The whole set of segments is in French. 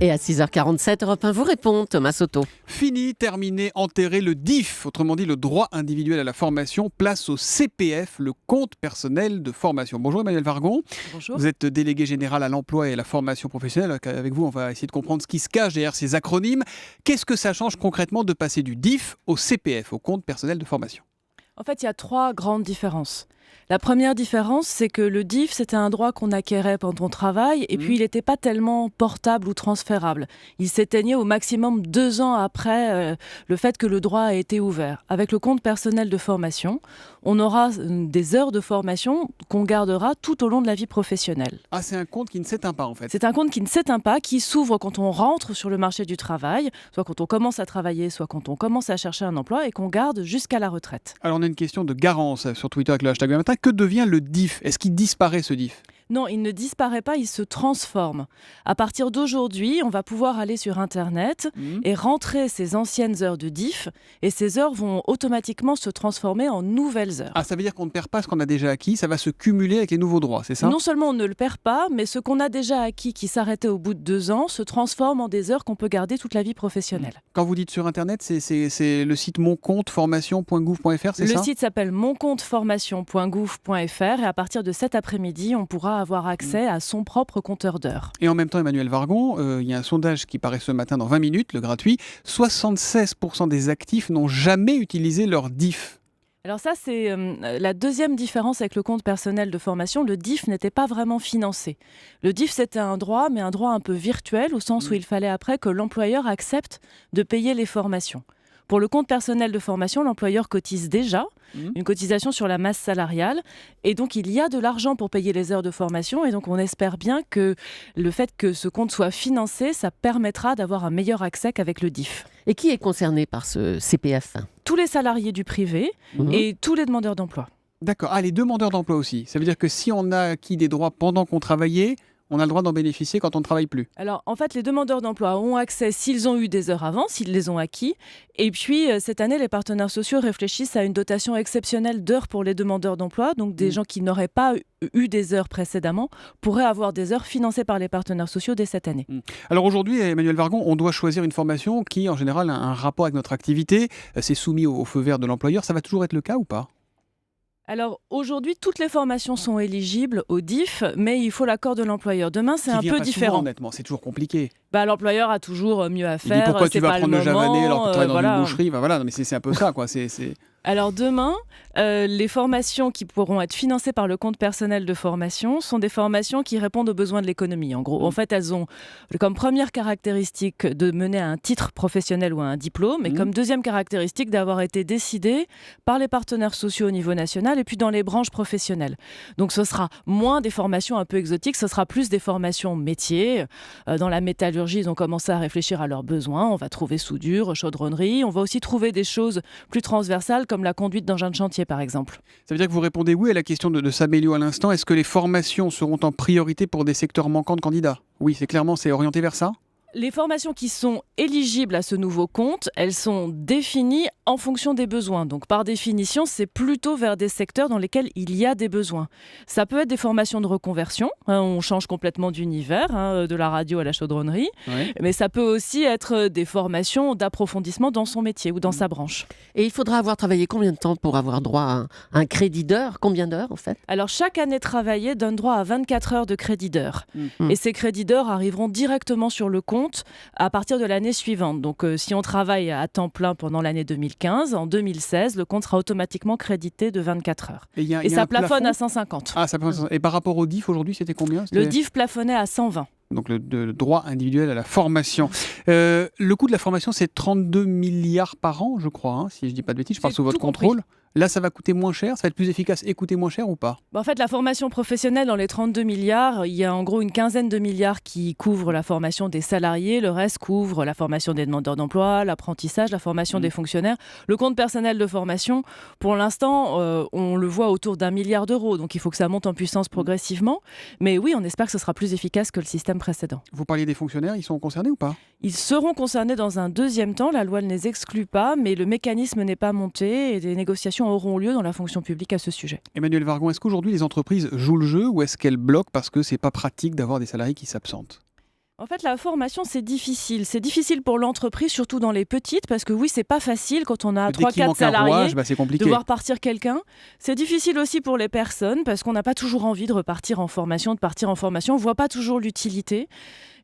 Et à 6h47, Europe 1 vous répond, Thomas Soto. Fini, terminé, enterré le DIF, autrement dit le droit individuel à la formation, place au CPF, le compte personnel de formation. Bonjour Emmanuel Vargon. Bonjour. Vous êtes délégué général à l'emploi et à la formation professionnelle. Avec vous, on va essayer de comprendre ce qui se cache derrière ces acronymes. Qu'est-ce que ça change concrètement de passer du DIF au CPF, au compte personnel de formation ? En fait, il y a 3 grandes différences. La première différence, c'est que le DIF, c'était un droit qu'on acquérait pendant on travaille, et puis il n'était pas tellement portable ou transférable. Il s'éteignait au maximum 2 ans après le fait que le droit a été ouvert. Avec le compte personnel de formation, on aura des heures de formation qu'on gardera tout au long de la vie professionnelle. Ah, c'est un compte qui ne s'éteint pas en fait. C'est un compte qui ne s'éteint pas, qui s'ouvre quand on rentre sur le marché du travail, soit quand on commence à travailler, soit quand on commence à chercher un emploi, et qu'on garde jusqu'à la retraite. Alors on a une question de Garance sur Twitter avec le hashtag le matin. Que devient le DIF ? Est-ce qu'il disparaît ce DIF ? Non, il ne disparaît pas, il se transforme. À partir d'aujourd'hui, on va pouvoir aller sur Internet et rentrer ses anciennes heures de DIF, et ces heures vont automatiquement se transformer en nouvelles heures. Ah, ça veut dire qu'on ne perd pas ce qu'on a déjà acquis, ça va se cumuler avec les nouveaux droits, c'est ça ? Non seulement on ne le perd pas, mais ce qu'on a déjà acquis qui s'arrêtait au bout de 2 ans se transforme en des heures qu'on peut garder toute la vie professionnelle. Quand vous dites sur Internet, c'est le site moncompteformation.gouv.fr, c'est ça ? Le site s'appelle moncompteformation.gouv.fr, et à partir de cet après-midi, on pourra avoir accès à son propre compteur d'heures. Et en même temps, Emmanuel Vargon, il y a un sondage qui paraît ce matin dans 20 minutes, le gratuit. 76% des actifs n'ont jamais utilisé leur DIF. Alors ça, c'est la deuxième différence avec le compte personnel de formation. Le DIF n'était pas vraiment financé. Le DIF, c'était un droit, mais un droit un peu virtuel, au sens où il fallait après que l'employeur accepte de payer les formations. Pour le compte personnel de formation, l'employeur cotise déjà une cotisation sur la masse salariale, et donc il y a de l'argent pour payer les heures de formation, et donc on espère bien que le fait que ce compte soit financé, ça permettra d'avoir un meilleur accès qu'avec le DIF. Et qui est concerné par ce CPF ? Tous les salariés du privé et tous les demandeurs d'emploi. D'accord. Ah, les demandeurs d'emploi aussi. Ça veut dire que si on a acquis des droits pendant qu'on travaillait, on a le droit d'en bénéficier quand on ne travaille plus. Alors, en fait, les demandeurs d'emploi ont accès s'ils ont eu des heures avant, s'ils les ont acquis. Et puis, cette année, les partenaires sociaux réfléchissent à une dotation exceptionnelle d'heures pour les demandeurs d'emploi. Donc, des gens qui n'auraient pas eu des heures précédemment pourraient avoir des heures financées par les partenaires sociaux dès cette année. Alors aujourd'hui, Emmanuel Vargon, on doit choisir une formation qui, en général, a un rapport avec notre activité. C'est soumis au feu vert de l'employeur. Ça va toujours être le cas ou pas ? Alors aujourd'hui, toutes les formations sont éligibles au DIF, mais il faut l'accord de l'employeur. Demain, c'est un peu différent. Souvent, honnêtement, c'est toujours compliqué. L'employeur a toujours mieux à Il faire. dit pourquoi tu vas prendre le javanais alors que tu travailles dans une boucherie. Non, mais c'est un peu ça, quoi. Alors demain, les formations qui pourront être financées par le compte personnel de formation sont des formations qui répondent aux besoins de l'économie. En gros, en fait, elles ont comme première caractéristique de mener à un titre professionnel ou à un diplôme, et comme deuxième caractéristique d'avoir été décidées par les partenaires sociaux au niveau national et puis dans les branches professionnelles. Donc ce sera moins des formations un peu exotiques, ce sera plus des formations métiers. Dans la métallurgie, ils ont commencé à réfléchir à leurs besoins. On va trouver soudure, chaudronnerie. On va aussi trouver des choses plus transversales comme la conduite d'engin de chantier, par exemple. Ça veut dire que vous répondez oui à la question de Samelio à l'instant. Est-ce que les formations seront en priorité pour des secteurs manquants de candidats ? Oui, c'est orienté vers ça ? Les formations qui sont éligibles à ce nouveau compte, elles sont définies en fonction des besoins. Donc par définition, c'est plutôt vers des secteurs dans lesquels il y a des besoins. Ça peut être des formations de reconversion, on change complètement d'univers, de la radio à la chaudronnerie, mais ça peut aussi être des formations d'approfondissement dans son métier ou dans sa branche. Et il faudra avoir travaillé combien de temps pour avoir droit à un crédit d'heures ? Combien d'heures en fait ? Alors chaque année travaillée donne droit à 24 heures de crédit d'heures. Et ces crédits d'heures arriveront directement sur le compte à partir de l'année suivante. Donc si on travaille à temps plein pendant l'année 2015, en 2016, le compte sera automatiquement crédité de 24 heures. Et ça plafonne à 150. Ah, ça plafonne. Et par rapport au DIF, aujourd'hui, c'était combien ? Le DIF plafonnait à 120. Donc le droit individuel à la formation. Le coût de la formation, c'est 32 milliards par an, je crois, si je ne dis pas de bêtises, je parle sous votre contrôle. Là, ça va coûter moins cher, ça va être plus efficace et coûter moins cher ou pas ? En fait, la formation professionnelle, dans les 32 milliards, il y a en gros une quinzaine de milliards qui couvrent la formation des salariés, le reste couvre la formation des demandeurs d'emploi, l'apprentissage, la formation des fonctionnaires. Le compte personnel de formation, pour l'instant, on le voit autour d'1 milliard d'euros, donc il faut que ça monte en puissance progressivement. Mais oui, on espère que ce sera plus efficace que le système précédent. Vous parliez des fonctionnaires, ils sont concernés ou pas ? Ils seront concernés dans un deuxième temps, la loi ne les exclut pas, mais le mécanisme n'est pas monté et des négociations auront lieu dans la fonction publique à ce sujet. Emmanuel Vargon, est-ce qu'aujourd'hui les entreprises jouent le jeu ou est-ce qu'elles bloquent parce que c'est pas pratique d'avoir des salariés qui s'absentent ? En fait, la formation, c'est difficile. C'est difficile pour l'entreprise, surtout dans les petites, parce que oui, c'est pas facile quand on a Dès qu'il 3-4 manque un salariés rouage, c'est compliqué. de voir partir quelqu'un. C'est difficile aussi pour les personnes, parce qu'on n'a pas toujours envie de repartir en formation, On voit pas toujours l'utilité.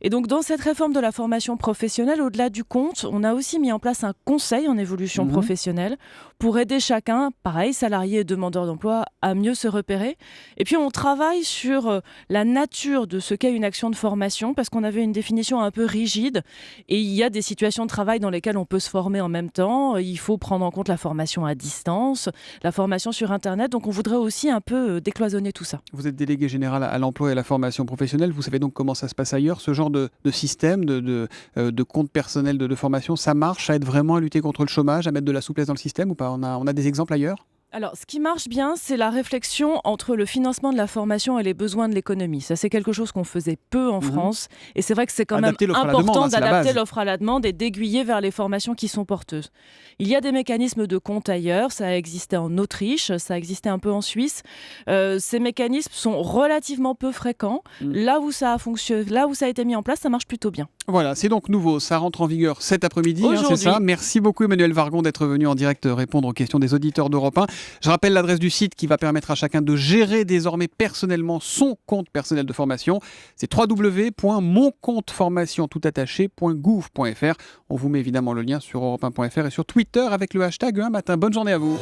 Et donc, dans cette réforme de la formation professionnelle, au-delà du compte, on a aussi mis en place un conseil en évolution professionnelle pour aider chacun, pareil, salarié et demandeur d'emploi, à mieux se repérer. Et puis, on travaille sur la nature de ce qu'est une action de formation, parce qu'on avait une définition un peu rigide. Et il y a des situations de travail dans lesquelles on peut se former en même temps. Il faut prendre en compte la formation à distance, la formation sur Internet. Donc, on voudrait aussi un peu décloisonner tout ça. Vous êtes délégué général à l'emploi et à la formation professionnelle. Vous savez donc comment ça se passe ailleurs. Ce genre de système, de compte personnel de formation, ça marche, ça aide vraiment à lutter contre le chômage, à mettre de la souplesse dans le système ou pas? On a des exemples ailleurs? Alors, ce qui marche bien, c'est la réflexion entre le financement de la formation et les besoins de l'économie. Ça, c'est quelque chose qu'on faisait peu en France. Et c'est vrai que c'est quand Adapter même l'offre à la demande, important c'est la d'adapter base. l'offre à la demande et d'aiguiller vers les formations qui sont porteuses. Il y a des mécanismes de compte ailleurs. Ça a existé en Autriche, ça a existé un peu en Suisse. Ces mécanismes sont relativement peu fréquents. Là où ça a fonctionné, là où ça a été mis en place, ça marche plutôt bien. Voilà, c'est donc nouveau. Ça rentre en vigueur cet après-midi, c'est Aujourd'hui. ça. Merci beaucoup Emmanuel Vargon d'être venu en direct répondre aux questions des auditeurs d'Europe 1. Je rappelle l'adresse du site qui va permettre à chacun de gérer désormais personnellement son compte personnel de formation. C'est www.moncompteformation.gouv.fr. On vous met évidemment le lien sur europe1.fr et sur Twitter avec le hashtag un matin. Bonne journée à vous.